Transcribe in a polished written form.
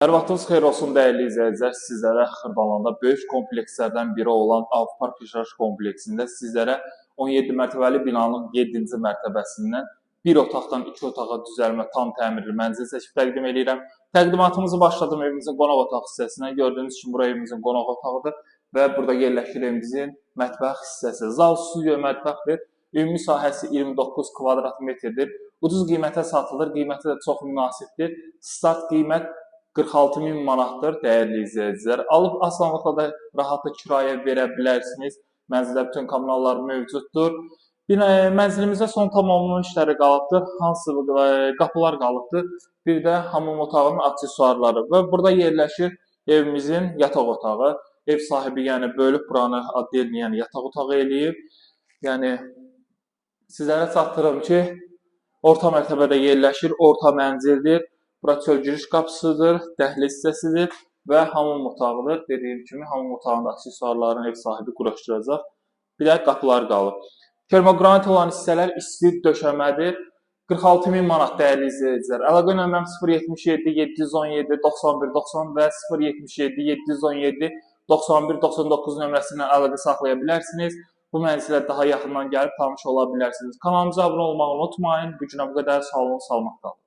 Hər vaxtınız xeyir olsun dəyərli izləyicilər. Sizlərə Xırdalanda böyük komplekslərdən biri olan Avtopark yaşayış kompleksində sizlərə 17 mərtəbəli binanın 7-ci mərtəbəsindən bir otaqdan 2 otağa düzəlmə tam təmirli mənzil seçib təqdim edirəm. Təqdimatımızı başladım evimizin qonaq otaq hissəsindən. Gördüyünüz kimi bura evimizin qonaq otağıdır və burada yerləşir evimizin mətbəx hissəsi. Zal, studiyo, mətbəxdir. Ümumi sahəsi 29 kvadrat metrdir. Ucuz qiymətə satılır. Qiyməti də çox münasibdir. Start qiymət 46.000 manatdır dəyərli izləyicilər. Alıb asanlıqla da rahatla kirayə verə bilərsiniz. Mənzildə bütün kommunallar mövcuddur. Mənzilimizdə son tamamlanma işləri qalıbdır. Hansı qapılar qalıbdır. Bir də hamam otağının aksesuarları və burada yerləşir evimizin yataq otağı. Ev sahibi yəni bölüb buranı addelini yəni yataq otağı eləyib. Yəni sizlərə çatdırım ki, orta mərtəbədə yerləşir, orta mənzildir. Bura çöl giriş qapısıdır, dəhliz hissəsidir və hamam otağıdır. Dediyim kimi, hamam otağında aksesuarlarını ev sahibi quraşdıracaq. Bir də qapılar qalıb. Termogranit olan hissələr isti döşəmədir. 46.000 manat dəyərli izləyicilər. Əlaqə nömrəm 077 717 91 90 və 077 717 91 99 nömrəsindən əlaqə saxlaya bilərsiniz. Bu mənzilə daha yaxından gəlib tanış ola bilərsiniz. Kanalımıza abunə olmağı unutmayın. Bu günə bu qədər. Sağ olun, salamat qalın.